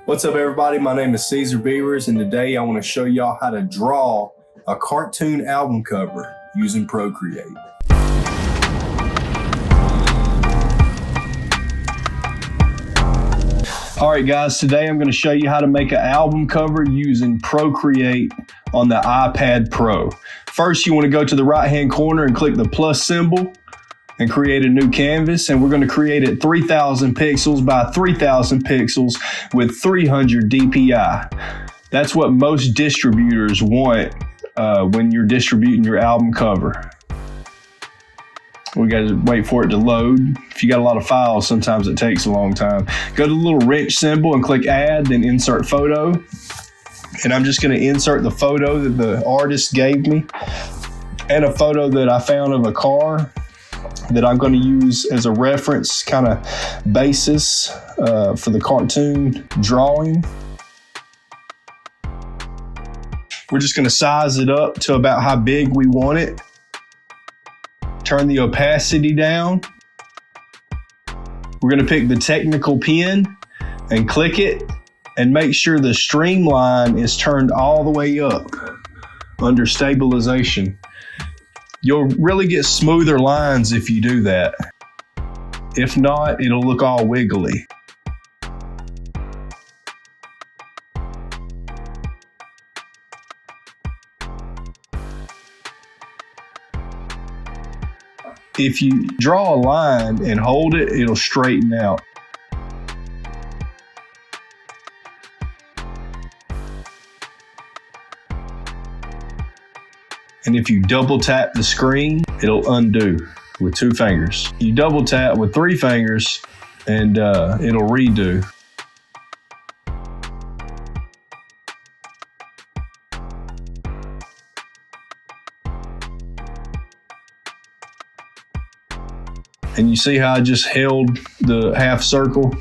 What's up, everybody? My name is Caesar Beavers, and today I want to show y'all how to draw a cartoon album cover using Procreate. All right, guys, today I'm going to show you how to make an album cover using Procreate on the iPad Pro. First, you want to go to the right-hand corner and click the plus symbol and create a new canvas, and we're going to create it 3000 pixels by 3000 pixels with 300 DPI. That's what most distributors want when you're distributing your album cover. We got to wait for it to load. If you got a lot of files, sometimes it takes a long time. Go to the little wrench symbol and click add, then insert photo. And I'm just going to insert the photo that the artist gave me and a photo that I found of a car that I'm going to use as a reference kind of basis for the cartoon drawing. We're just going to size it up to about how big we want it. Turn the opacity down. We're going to pick the technical pen and click it and make sure the streamline is turned all the way up under stabilization. You'll really get smoother lines if you do that. If not, it'll look all wiggly. If you draw a line and hold it, it'll straighten out. And if you double tap the screen, it'll undo with 2 fingers. You double tap with 3 fingers and it'll redo. And you see how I just held the half circle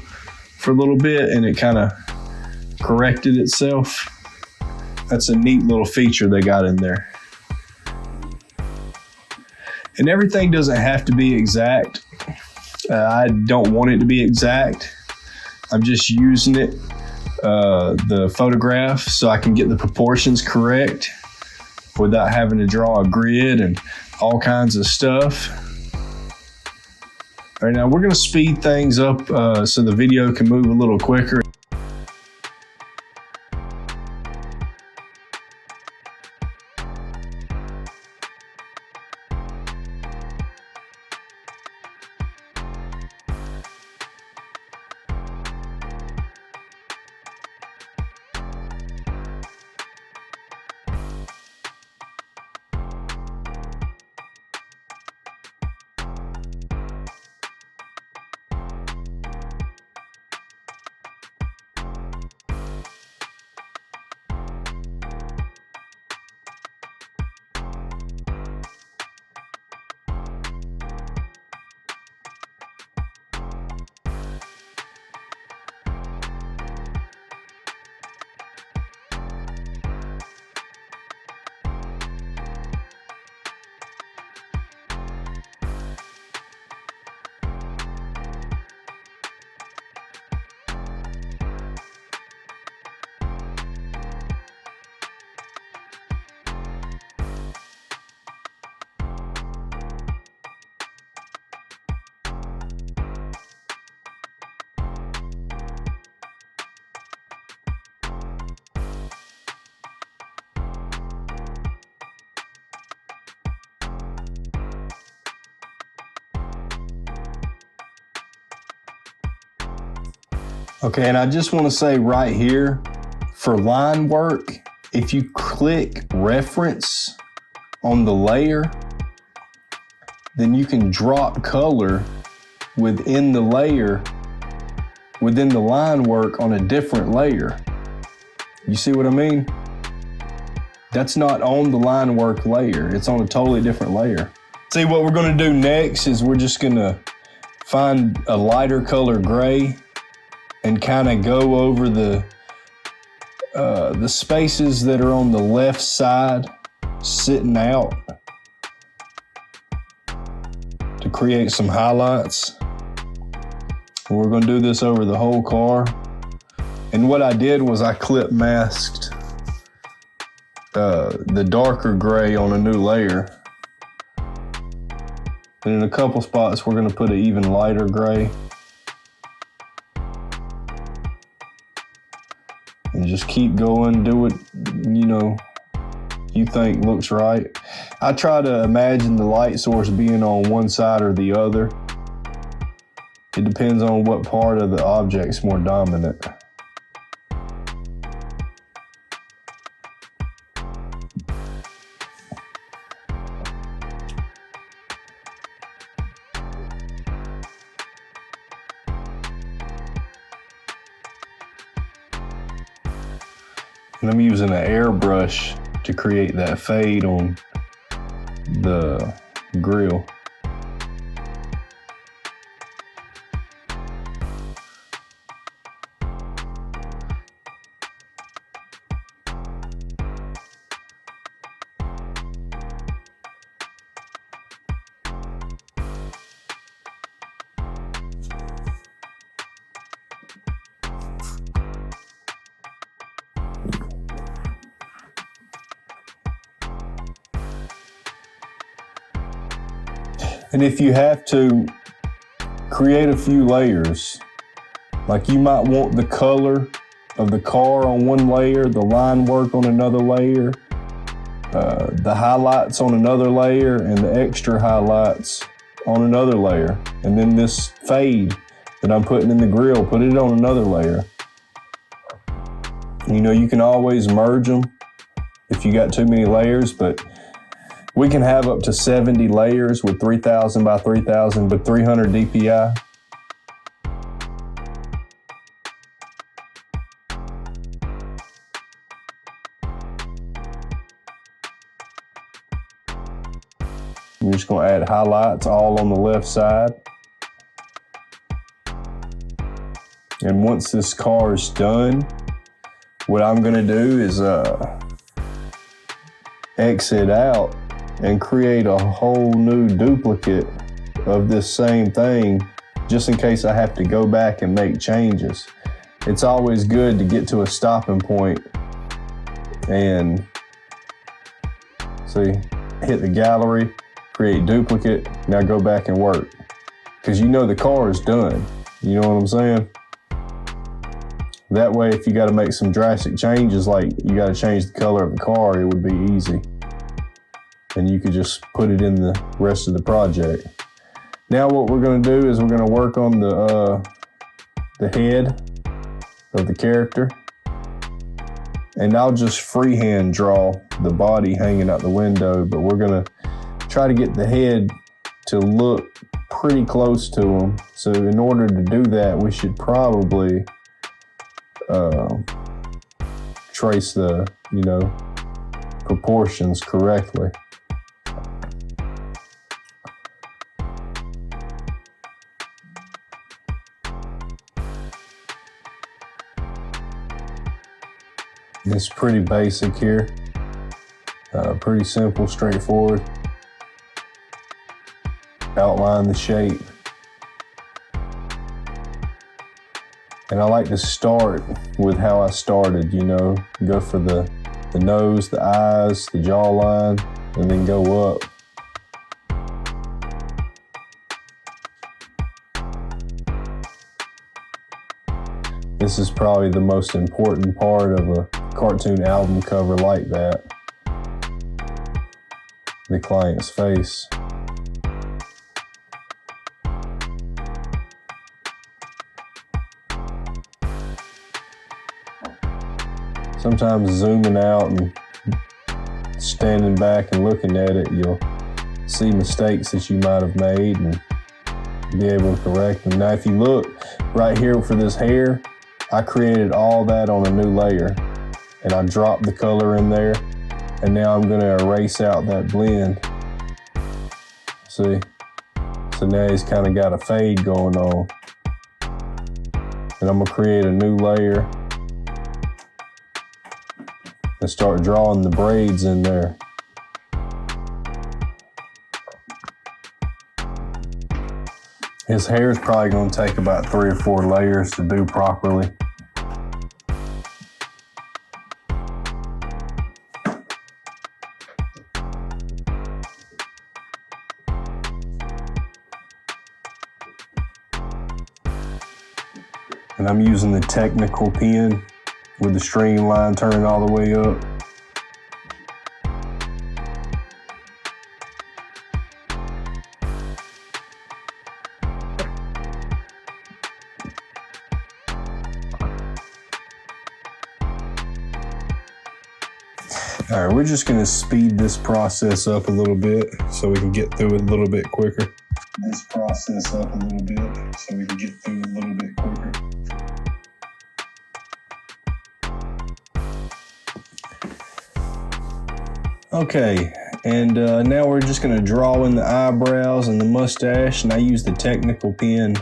for a little bit and it kind of corrected itself? That's a neat little feature they got in there. And everything doesn't have to be exact. I don't want it to be exact. I'm just using it, the photograph, so I can get the proportions correct without having to draw a grid and all kinds of stuff. All right, now we're going to speed things up so the video can move a little quicker. Okay, and I just want to say right here, for line work, if you click reference on the layer, then you can drop color within the layer, within the line work on a different layer. You see what I mean? That's not on the line work layer. It's on a totally different layer. See, what we're going to do next is we're just going to find a lighter color gray and kind of go over the spaces that are on the left side sitting out to create some highlights. We're going to do this over the whole car. And what I did was I clip masked the darker gray on a new layer. And in a couple spots, we're gonna put an even lighter gray. And just keep going, do what, you think looks right. I try to imagine the light source being on one side or the other. It depends on what part of the object's more dominant. And I'm using an airbrush to create that fade on the grill. And if you have to, create a few layers. Like you might want the color of the car on one layer, the line work on another layer, the highlights on another layer, and the extra highlights on another layer. And then this fade that I'm putting in the grill, put it on another layer. You can always merge them if you got too many layers, but we can have up to 70 layers with 3000 by 3000, but 300 DPI. I'm just gonna add highlights all on the left side. And once this car is done, what I'm gonna do is exit out and create a whole new duplicate of this same thing, just in case I have to go back and make changes. It's always good to get to a stopping point and see, hit the gallery, create duplicate, now go back and work. Because the car is done, you know what I'm saying? That way, if you gotta make some drastic changes, like you gotta change the color of the car, it would be easy. And you could just put it in the rest of the project. Now what we're gonna do is we're gonna work on the head of the character. And I'll just freehand draw the body hanging out the window, but we're gonna try to get the head to look pretty close to him. So in order to do that, we should probably trace the, proportions correctly. It's pretty basic here, pretty simple, straightforward. Outline the shape. And I like to start with how I started, go for the nose, the eyes, the jawline, and then go up. This is probably the most important part of a cartoon album cover like that. The client's face. Sometimes zooming out and standing back and looking at it, you'll see mistakes that you might have made and be able to correct them. Now, if you look right here for this hair, I created all that on a new layer and I dropped the color in there, and now I'm gonna erase out that blend. See? So now he's kind of got a fade going on. And I'm gonna create a new layer and start drawing the braids in there. His hair is probably going to take about 3 or 4 layers to do properly. And I'm using the technical pen with the streamline turning all the way up. All right, we're just gonna speed this process up a little bit so we can get through it a little bit quicker. Okay, and now we're just gonna draw in the eyebrows and the mustache, and I use the technical pen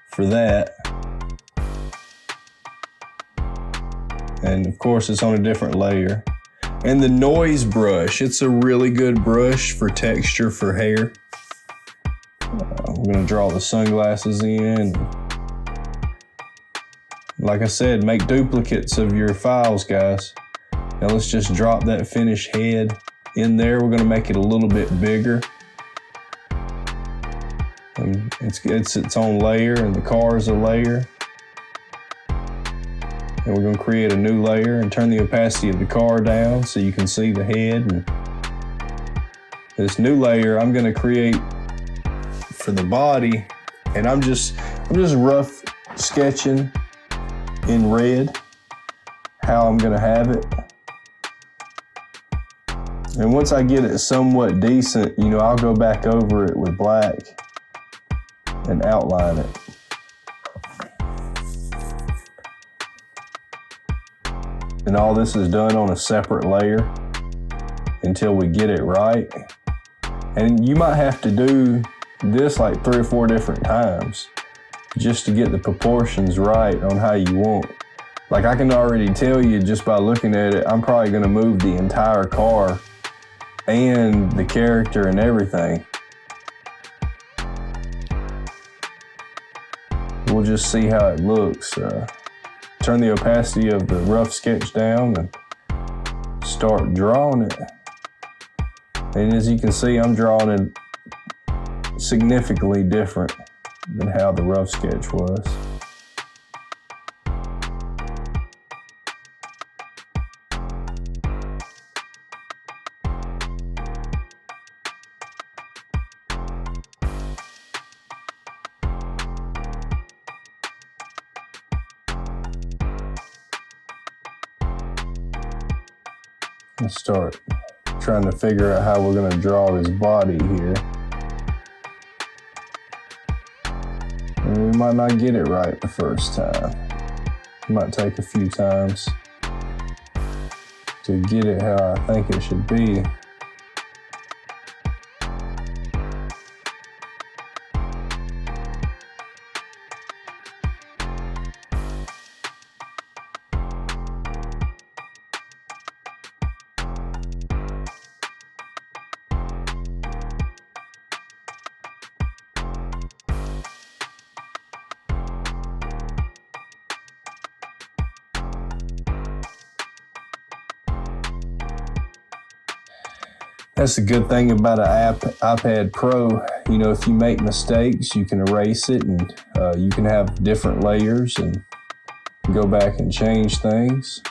for that. And of course it's on a different layer. And the noise brush, it's a really good brush for texture for hair. I'm gonna draw the sunglasses in. Like I said, make duplicates of your files, guys. Now let's just drop that finished head in there. We're gonna make it a little bit bigger. It's its own layer, and the car is a layer. And we're gonna create a new layer and turn the opacity of the car down so you can see the head. And this new layer I'm gonna create for the body, and I'm just rough sketching in red how I'm gonna have it. And once I get it somewhat decent, you know, I'll go back over it with black and outline it. And all this is done on a separate layer until we get it right. And you might have to do this like 3 or 4 different times just to get the proportions right on how you want. Like I can already tell you just by looking at it, I'm probably gonna move the entire car and the character and everything. We'll just see how it looks. Turn the opacity of the rough sketch down and start drawing it. And as you can see, I'm drawing it significantly different than how the rough sketch was. Let's start trying to figure out how we're going to draw this body here. And we might not get it right the first time. It might take a few times to get it how I think it should be. That's the good thing about an iPad Pro. You know, if you make mistakes, you can erase it, and you can have different layers and go back and change things.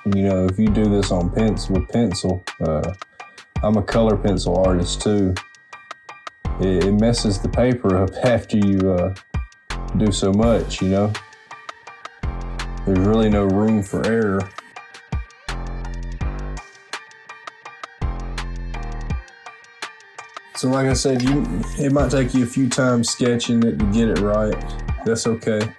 You know, if you do this on pencil, I'm a color pencil artist too. It messes the paper up after you do so much, you know. There's really no room for error. So like I said, it might take you a few times sketching it to get it right. That's okay.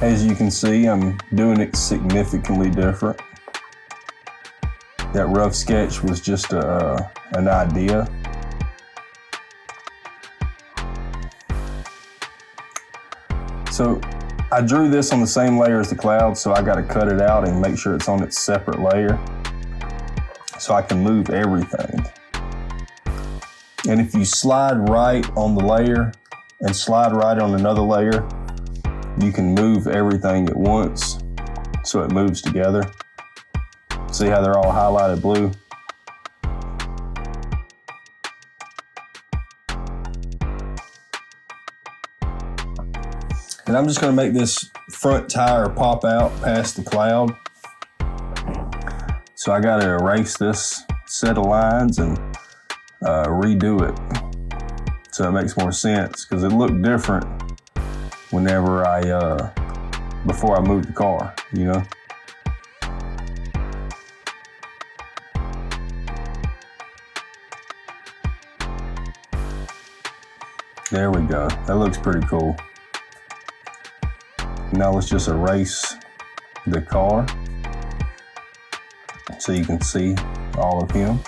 As you can see, I'm doing it significantly different. That rough sketch was just an idea. So I drew this on the same layer as the cloud, so I got to cut it out and make sure it's on its separate layer so I can move everything. And if you slide right on the layer and slide right on another layer, you can move everything at once so it moves together. See how they're all highlighted blue? And I'm just going to make this front tire pop out past the cloud. So I got to erase this set of lines and redo it so it makes more sense, because it looked different whenever before I moved the car, you know. There we go. That looks pretty cool. Now let's just erase the car so you can see all of him.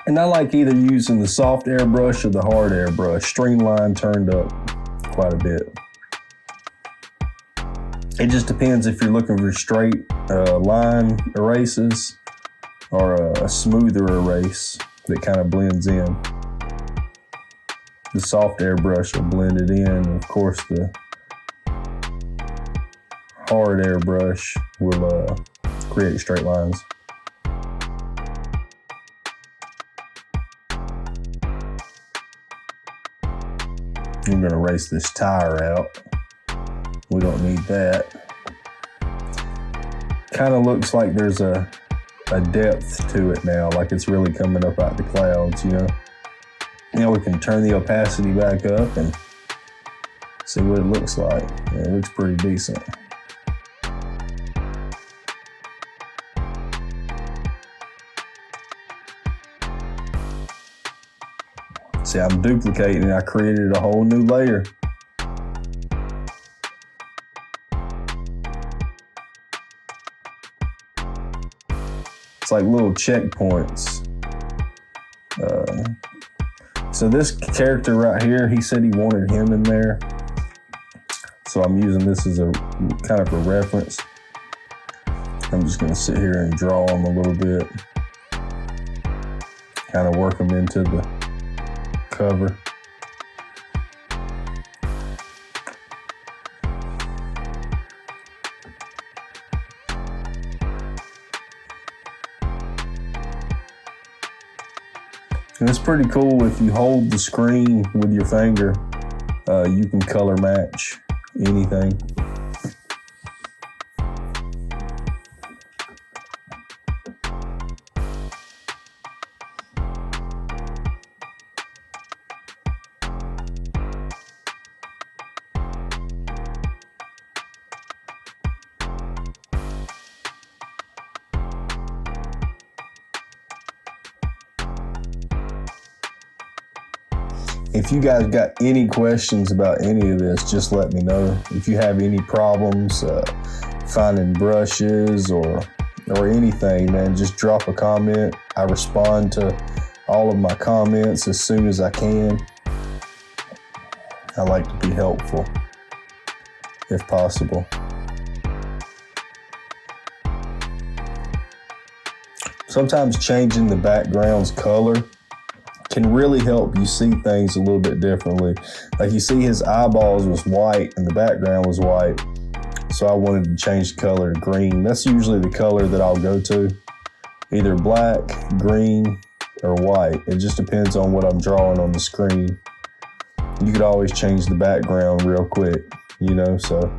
And I like either using the soft airbrush or the hard airbrush. Streamline turned up quite a bit. It just depends if you're looking for straight line erases or a smoother erase that kind of blends in. The soft airbrush will blend it in, and of course the hard airbrush will create straight lines. I'm going to erase this tire out. We don't need that. Kind of looks like there's a depth to it now, like it's really coming up out the clouds, you know. Now we can turn the opacity back up and see what it looks like. Yeah, it looks pretty decent. See, I'm duplicating it. I created a whole new layer. It's like little checkpoints. So this character right here, he said he wanted him in there. So I'm using this as a kind of a reference. I'm just gonna sit here and draw him a little bit. Kind of work him into the cover. And it's pretty cool if you hold the screen with your finger, you can color match anything. If you guys got any questions about any of this, just let me know. If you have any problems finding brushes or anything, man, just drop a comment. I respond to all of my comments as soon as I can. I like to be helpful if possible. Sometimes changing the background's color can really help you see things a little bit differently. Like you see his eyeballs was white and the background was white. So I wanted to change the color to green. That's usually the color that I'll go to. Either black, green, or white. It just depends on what I'm drawing on the screen. You could always change the background real quick, you know, so.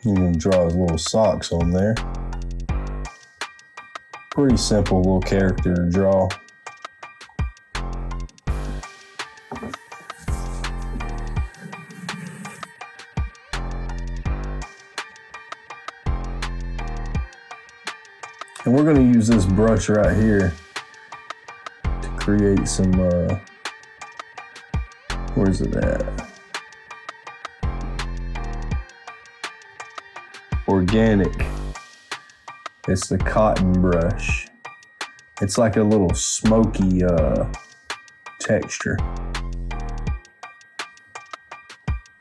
You can draw his little socks on there. Pretty simple little character to draw. And we're going to use this brush right here create some, where's it at? Organic. It's the cotton brush. It's like a little smoky texture.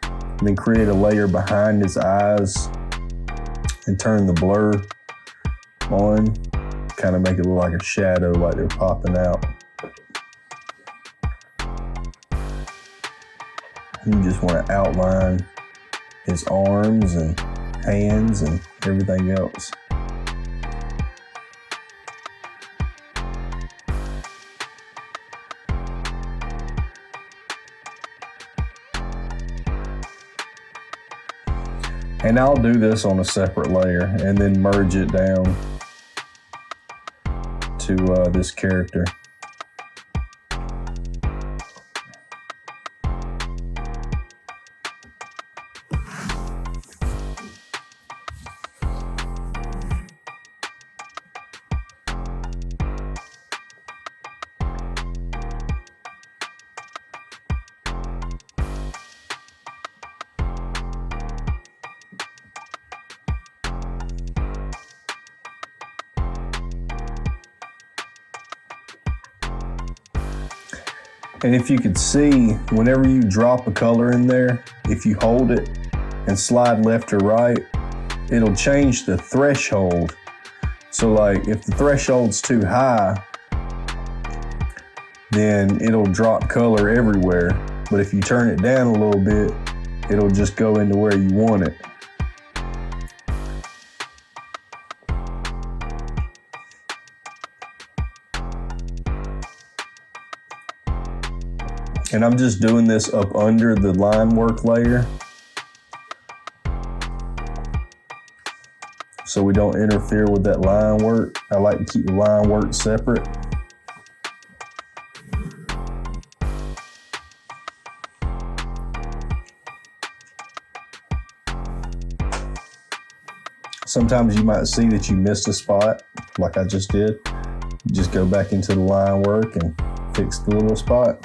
And then create a layer behind his eyes and turn the blur on. Kind of make it look like a shadow, like they're popping out. You just want to outline his arms and hands and everything else. And I'll do this on a separate layer and then merge it down to this character. And if you could see, whenever you drop a color in there, if you hold it and slide left or right, it'll change the threshold. So like if the threshold's too high, then it'll drop color everywhere. But if you turn it down a little bit, it'll just go into where you want it. And I'm just doing this up under the line work layer so we don't interfere with that line work. I like to keep the line work separate. Sometimes you might see that you missed a spot, like I just did. You just go back into the line work and fix the little spot.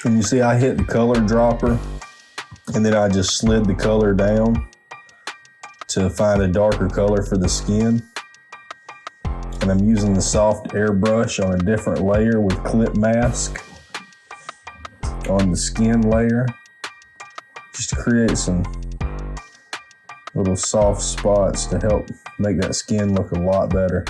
And you see I hit the color dropper and then I just slid the color down to find a darker color for the skin. And I'm using the soft airbrush on a different layer with clip mask on the skin layer, just to create some little soft spots to help make that skin look a lot better.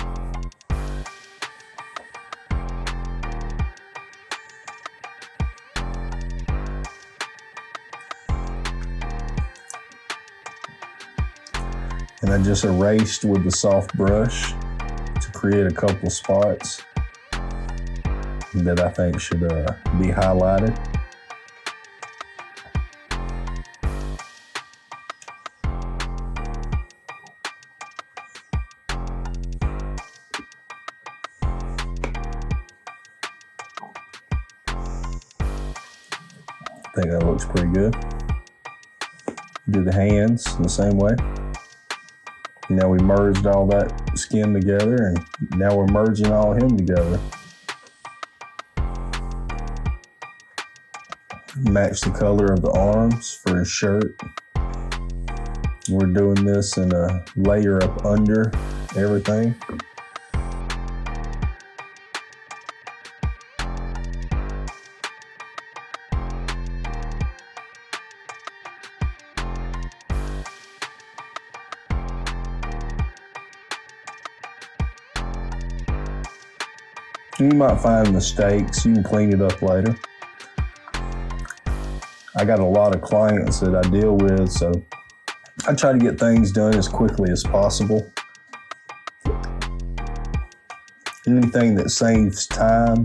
And I just erased with the soft brush to create a couple spots that I think should be highlighted. I think that looks pretty good. Do the hands the same way. Now we merged all that skin together, and now we're merging all him together. Match the color of the arms for his shirt. We're doing this in a layer up under everything. You might find mistakes, you can clean it up later. I got a lot of clients that I deal with, so I try to get things done as quickly as possible. Anything that saves time,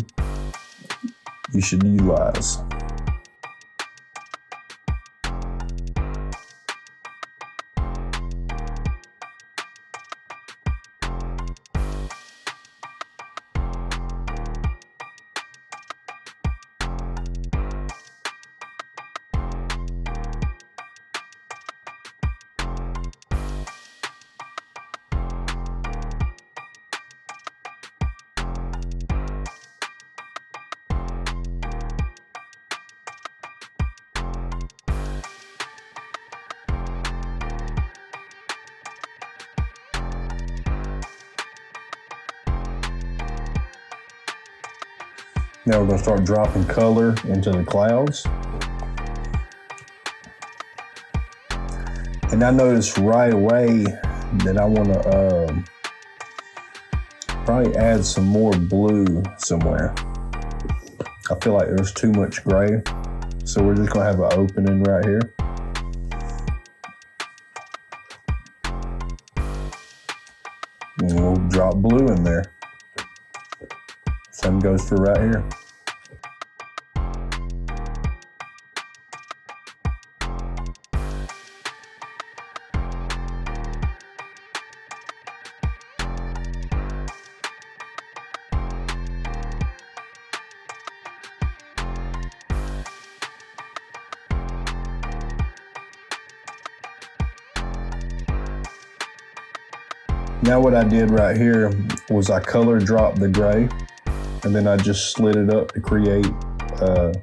you should utilize. Now we're going to start dropping color into the clouds. And I noticed right away that I want to probably add some more blue somewhere. I feel like there's too much gray. So we're just going to have an opening right here. And we'll drop blue in there. Same goes for right here. Now what I did right here was I color dropped the gray, and then I just slid it up to create a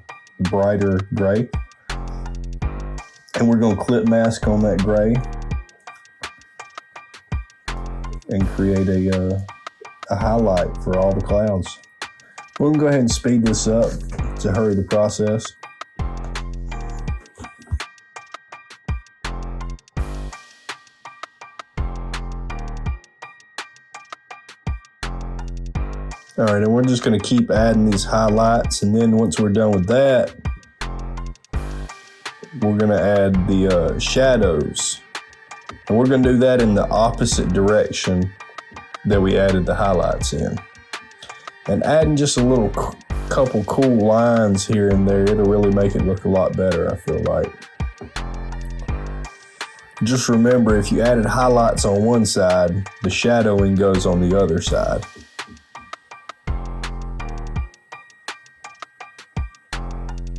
brighter gray. And we're going to clip mask on that gray and create a highlight for all the clouds. We're going to go ahead and speed this up to hurry the process. All right, and we're just going to keep adding these highlights, and then once we're done with that, we're going to add the shadows. And we're going to do that in the opposite direction that we added the highlights in. And adding just a little couple cool lines here and there, it'll really make it look a lot better, I feel like. Just remember, if you added highlights on one side, the shadowing goes on the other side.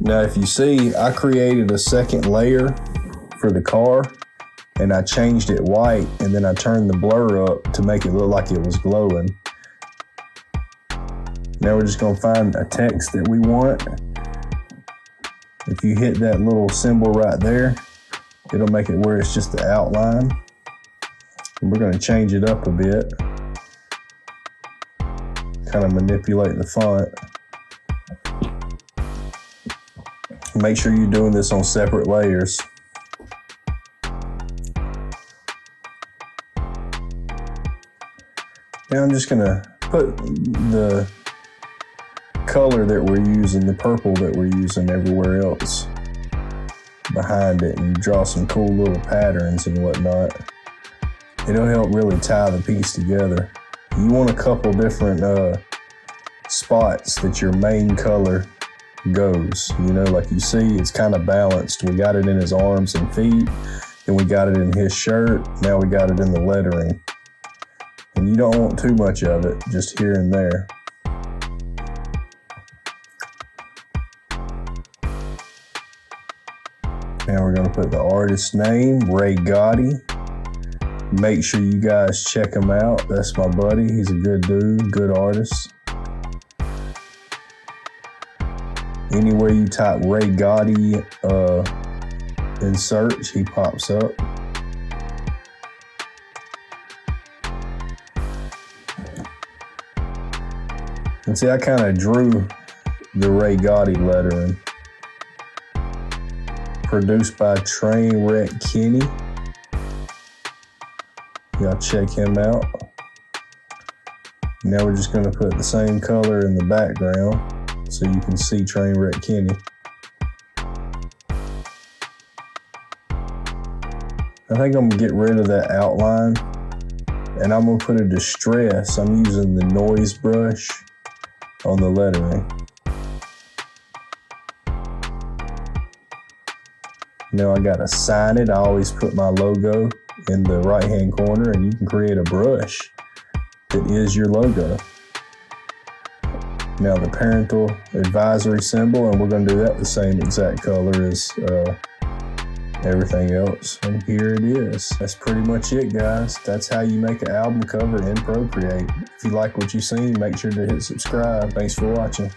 Now, if you see, I created a second layer for the car, and I changed it white, and then I turned the blur up to make it look like it was glowing. Now we're just going to find a text that we want. If you hit that little symbol right there, it'll make it where it's just the outline. And we're going to change it up a bit. Kind of manipulate the font. Make sure you're doing this on separate layers. Now I'm just gonna put the color that we're using, the purple that we're using everywhere else behind it, and draw some cool little patterns and whatnot. It'll help really tie the piece together. You want a couple different spots that your main color goes. You know, like you see, it's kind of balanced. We got it in his arms and feet, then we got it in his shirt, now we got it in the lettering. And you don't want too much of it, just here and there. Now we're going to put the artist's name, Ray Gotti. Make sure you guys check him out. That's my buddy. He's a good dude, good artist. Anywhere you type Ray Gotti in search, he pops up. And see, I kind of drew the Ray Gotti lettering. Produced by Trainwreck Kenny. Y'all check him out. Now we're just going to put the same color in the background so you can see Trainwreck Kenny. I think I'm going to get rid of that outline, and I'm going to put a distress. I'm using the noise brush on the lettering. Now I gotta sign it. I always put my logo in the right hand corner, and you can create a brush that is your logo. Now the parental advisory symbol, and we're gonna do that the same exact color as everything else. And here it is. That's pretty much it, guys. That's how you make an album cover in Procreate. If you like what you've seen, make sure to hit subscribe. Thanks for watching.